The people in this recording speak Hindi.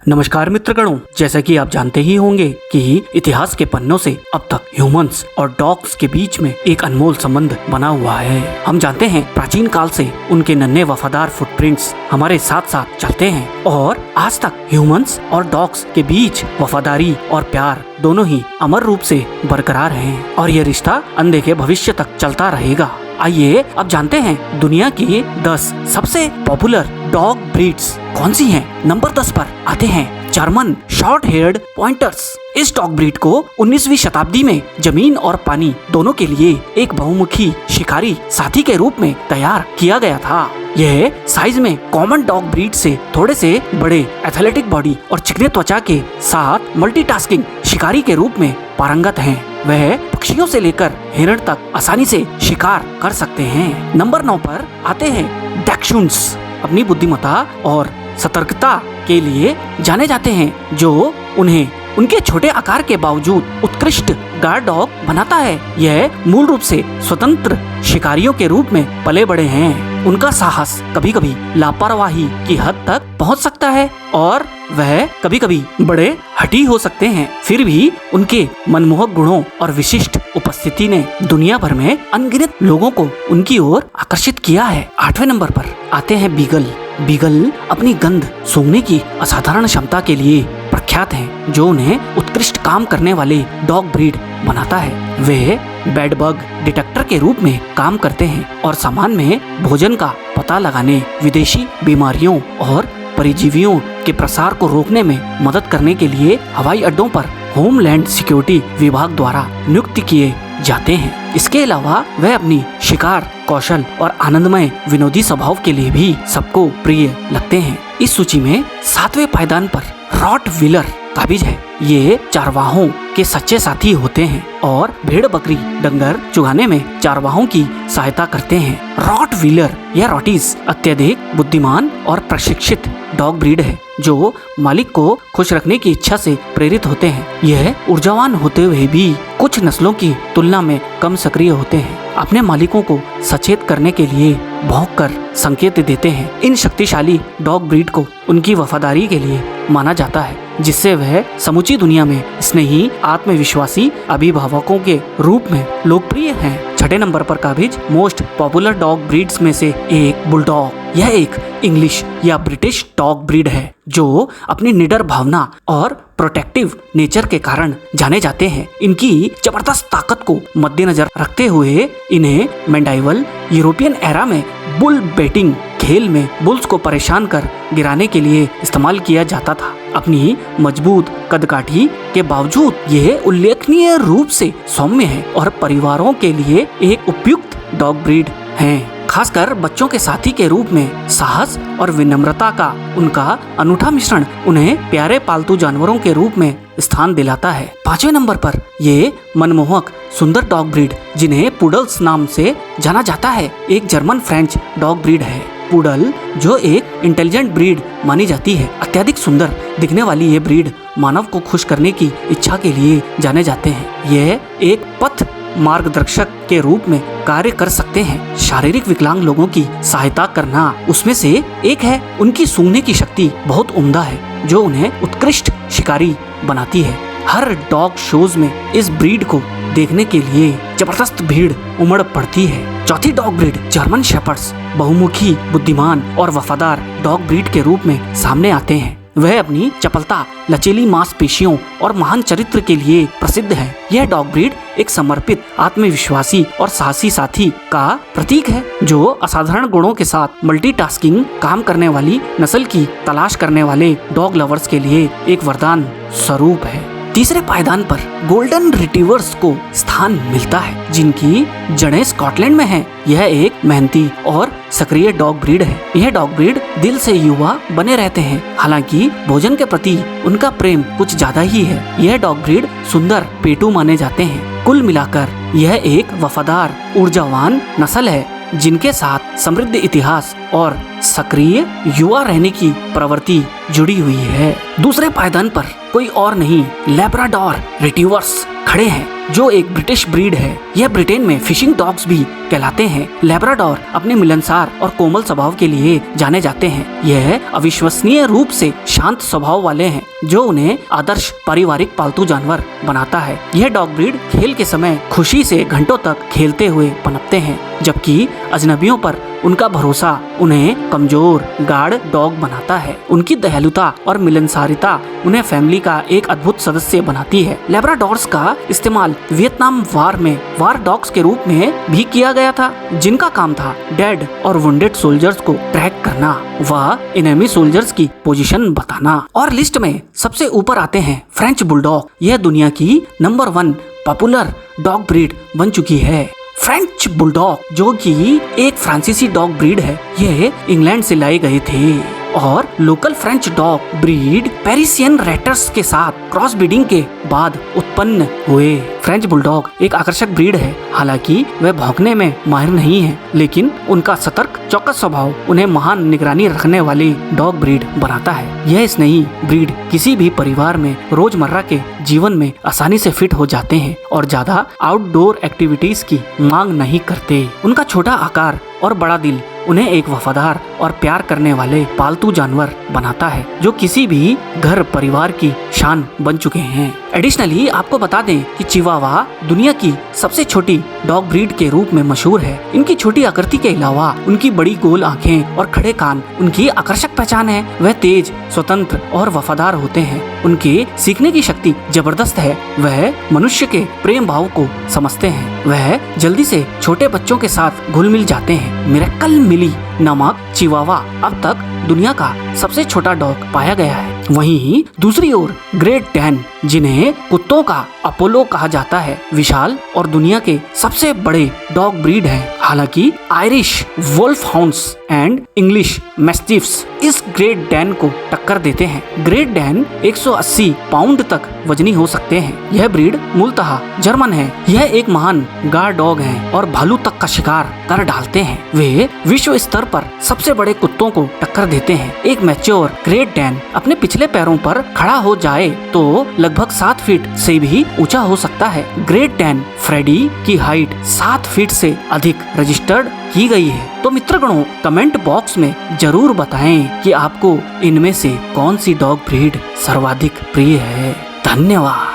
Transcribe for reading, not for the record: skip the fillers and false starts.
नमस्कार मित्रगणों, जैसा कि आप जानते ही होंगे कि इतिहास के पन्नों से अब तक ह्यूमंस और डॉग्स के बीच में एक अनमोल संबंध बना हुआ है। हम जानते हैं प्राचीन काल से उनके नन्हे वफादार फुटप्रिंट्स हमारे साथ साथ चलते हैं और आज तक ह्यूमंस और डॉग्स के बीच वफादारी और प्यार दोनों ही अमर रूप से बरकरार हैं और ये रिश्ता अनदेखे भविष्य तक चलता रहेगा। आइए अब जानते हैं दुनिया की 10 सबसे पॉपुलर डॉग ब्रीड्स कौन सी हैं। नंबर 10 पर आते हैं जर्मन शॉर्ट हेयर्ड पॉइंटर्स। इस डॉग ब्रीड को 19वीं शताब्दी में जमीन और पानी दोनों के लिए एक बहुमुखी शिकारी साथी के रूप में तैयार किया गया था। यह साइज में कॉमन डॉग ब्रीड से थोड़े से बड़े, एथलेटिक बॉडी और चिकने त्वचा के साथ मल्टीटास्किंग शिकारी के रूप में पारंगत हैं। वह पक्षियों से लेकर हिरण तक आसानी से शिकार कर सकते हैं। नंबर 9 पर आते हैं डैक्शुन्स। अपनी बुद्धिमत्ता और सतर्कता के लिए जाने जाते हैं, जो उन्हें उनके छोटे आकार के बावजूद उत्कृष्ट गार्ड डॉग बनाता है। यह मूल रूप से स्वतंत्र शिकारियों के रूप में पले बड़े हैं। उनका साहस कभी कभी लापरवाही की हद तक पहुंच सकता है और वह कभी कभी बड़े हठी हो सकते हैं। फिर भी उनके मनमोहक गुणों और विशिष्ट उपस्थिति ने दुनिया भर में अनगिनत लोगों को उनकी ओर आकर्षित किया है। 8वें नंबर पर आते हैं बीगल। बीगल अपनी गंध सूंघने की असाधारण क्षमता के लिए प्रख्यात हैं, जो उन्हें उत्कृष्ट काम करने वाले डॉग ब्रीड बनाता है। वे बेड बग डिटेक्टर के रूप में काम करते हैं और सामान में भोजन का पता लगाने, विदेशी बीमारियों और परिजीवियों के प्रसार को रोकने में मदद करने के लिए हवाई अड्डों पर होमलैंड सिक्योरिटी विभाग द्वारा नियुक्त किए जाते हैं। इसके अलावा वह अपनी शिकार कौशल और आनंदमय विनोदी स्वभाव के लिए भी सबको प्रिय लगते हैं। इस सूची में 7वें पायदान पर रॉटवीलर काबिज है। ये चारवाहों के सच्चे साथी होते हैं और भेड़ बकरी डंगर चुगाने में चारवाहों की सहायता करते हैं। रॉटवीलर या रॉटीज अत्यधिक बुद्धिमान और प्रशिक्षित डॉग ब्रीड है, जो मालिक को खुश रखने की इच्छा से प्रेरित होते हैं। यह ऊर्जावान होते हुए भी कुछ नस्लों की तुलना में कम सक्रिय होते हैं। अपने मालिकों को सचेत करने के लिए भौंककर संकेत देते हैं। इन शक्तिशाली डॉग ब्रीड को उनकी वफादारी के लिए माना जाता है, जिससे वह समूची दुनिया में स्नेही आत्मविश्वासी अभिभावकों के रूप में लोकप्रिय हैं। 6ठे नंबर पर काबिज मोस्ट पॉपुलर डॉग ब्रीड्स में से एक बुलडॉग। यह एक इंग्लिश या ब्रिटिश डॉग ब्रीड है, जो अपनी निडर भावना और प्रोटेक्टिव नेचर के कारण जाने जाते हैं। इनकी जबरदस्त ताकत को मद्देनजर रखते हुए इन्हें मेडाइवल यूरोपियन एरा में बुल बेटिंग खेल में बुल्स को परेशान कर गिराने के लिए इस्तेमाल किया जाता था। अपनी मजबूत कदकाठी के बावजूद यह उल्लेखनीय रूप से सौम्य है और परिवारों के लिए एक उपयुक्त डॉग ब्रीड हैं। खासकर बच्चों के साथी के रूप में साहस और विनम्रता का उनका अनूठा मिश्रण उन्हें प्यारे पालतू जानवरों के रूप में स्थान दिलाता है। 5वें नंबर पर ये मनमोहक सुंदर डॉग ब्रीड, जिन्हें पुडल्स नाम से जाना जाता है, एक जर्मन फ्रेंच डॉग ब्रीड है। पुडल, जो एक इंटेलिजेंट ब्रीड मानी जाती है, अत्यधिक सुंदर दिखने वाली ये ब्रीड मानव को खुश करने की इच्छा के लिए जाने जाते हैं। यह एक पथ मार्गदर्शक के रूप में कार्य कर सकते हैं। शारीरिक विकलांग लोगों की सहायता करना उसमें से एक है। उनकी सूंघने की शक्ति बहुत उम्दा है, जो उन्हें उत्कृष्ट शिकारी बनाती है। हर डॉग शोज में इस ब्रीड को देखने के लिए जबरदस्त भीड़ उमड़ पड़ती है। चौथी डॉग ब्रीड जर्मन शेपर्ड्स बहुमुखी, बुद्धिमान और वफादार डॉग ब्रीड के रूप में सामने आते हैं। वह अपनी चपलता, लचीली मांसपेशियों और महान चरित्र के लिए प्रसिद्ध है। यह डॉग ब्रीड एक समर्पित, आत्मविश्वासी और साहसी साथी का प्रतीक है, जो असाधारण गुणों के साथ मल्टीटास्किंग काम करने वाली नस्ल की तलाश करने वाले डॉग लवर्स के लिए एक वरदान स्वरूप है। तीसरे पायदान पर गोल्डन रिट्रीवर्स को स्थान मिलता है, जिनकी जड़ें स्कॉटलैंड में हैं। यह एक मेहनती और सक्रिय डॉग ब्रीड है। यह डॉग ब्रीड दिल से युवा बने रहते हैं, हालांकि भोजन के प्रति उनका प्रेम कुछ ज्यादा ही है। यह डॉग ब्रीड सुंदर पेटू माने जाते हैं। कुल मिलाकर यह एक वफादार, ऊर्जावान नस्ल है, जिनके साथ समृद्ध इतिहास और सक्रिय युवा रहने की प्रवृत्ति जुड़ी हुई है। दूसरे पायदान पर कोई और नहीं, लैब्राडोर रिट्रीवर्स खड़े हैं। जो एक ब्रिटिश ब्रीड है। यह ब्रिटेन में फिशिंग डॉग्स भी कहलाते हैं। लैब्राडोर अपने मिलनसार और कोमल स्वभाव के लिए जाने जाते हैं। यह अविश्वसनीय रूप से शांत स्वभाव वाले हैं, जो उन्हें आदर्श पारिवारिक पालतू जानवर बनाता है। यह डॉग ब्रीड खेल के समय खुशी से घंटों तक खेलते हुए पनपते हैं, जबकि अजनबियों पर उनका भरोसा उन्हें कमजोर गार्ड डॉग बनाता है। उनकी दयालुता और मिलनसारिता उन्हें फैमिली का एक अद्भुत सदस्य बनाती है। लैब्राडोर्स का इस्तेमाल वियतनाम वार में वार डॉग्स के रूप में भी किया गया था, जिनका काम था डेड और वुंडेड सोल्जर्स को ट्रैक करना व एनिमी सोल्जर्स की पोजीशन बताना। और लिस्ट में सबसे ऊपर आते हैं फ्रेंच बुलडॉग। यह दुनिया की नंबर 1 पॉपुलर डॉग ब्रीड बन चुकी है। फ्रेंच बुलडॉग जो कि एक फ्रांसीसी डॉग ब्रीड है, यह इंग्लैंड से लाए गए थे और local French dog breed Parisian ratters के साथ क्रॉस ब्रीडिंग के बाद उत्पन्न हुए। फ्रेंच बुलडॉग एक आकर्षक ब्रीड है। हालांकि वह भौंकने में माहिर नहीं है, लेकिन उनका सतर्क चौकस स्वभाव उन्हें महान निगरानी रखने वाली डॉग ब्रीड बनाता है। यह स्नेही ब्रीड किसी भी परिवार में रोजमर्रा के जीवन में आसानी से फिट हो जाते हैं और ज्यादा आउटडोर एक्टिविटीज की मांग नहीं करते। उनका छोटा आकार और बड़ा दिल उन्हें एक वफादार और प्यार करने वाले पालतू जानवर बनाता है, जो किसी भी घर परिवार की शान बन चुके हैं। एडिशनली आपको बता दें कि चिवावा दुनिया की सबसे छोटी डॉग ब्रीड के रूप में मशहूर है। इनकी छोटी आकृति के अलावा उनकी बड़ी गोल आंखें और खड़े कान उनकी आकर्षक पहचान है। वह तेज, स्वतंत्र और वफादार होते हैं। उनके सीखने की शक्ति जबरदस्त है। वह मनुष्य के प्रेम भाव को समझते हैं। वह जल्दी से छोटे बच्चों के साथ घुल मिल जाते हैं। मिरेकल मिली नामक चिवावा अब तक दुनिया का सबसे छोटा डॉग पाया गया है। वहीं दूसरी ओर ग्रेट डैन, जिन्हें कुत्तों का अपोलो कहा जाता है, विशाल और दुनिया के सबसे बड़े डॉग ब्रीड है। हालांकि Irish wolfhounds and English mastiffs इस ग्रेट डैन को टक्कर देते हैं। ग्रेट डैन 180 पाउंड तक वजनी हो सकते हैं। यह ब्रीड मूलतः जर्मन है। यह एक महान गार्ड डॉग है और भालू तक का शिकार कर डालते हैं। वे विश्व स्तर पर सबसे बड़े कुत्तों को टक्कर देते हैं। एक मैच्योर ग्रेट डैन अपने पिछले पैरों पर खड़ा हो जाए तो लगभग 7 फीट से भी ऊंचा हो सकता है। ग्रेट डैन फ्रेडी की हाइट 7 फीट से अधिक रजिस्टर्ड की गई है। तो मित्रगणों, कमेंट बॉक्स में जरूर बताएं कि आपको इनमें से कौन सी डॉग ब्रीड सर्वाधिक प्रिय है। धन्यवाद।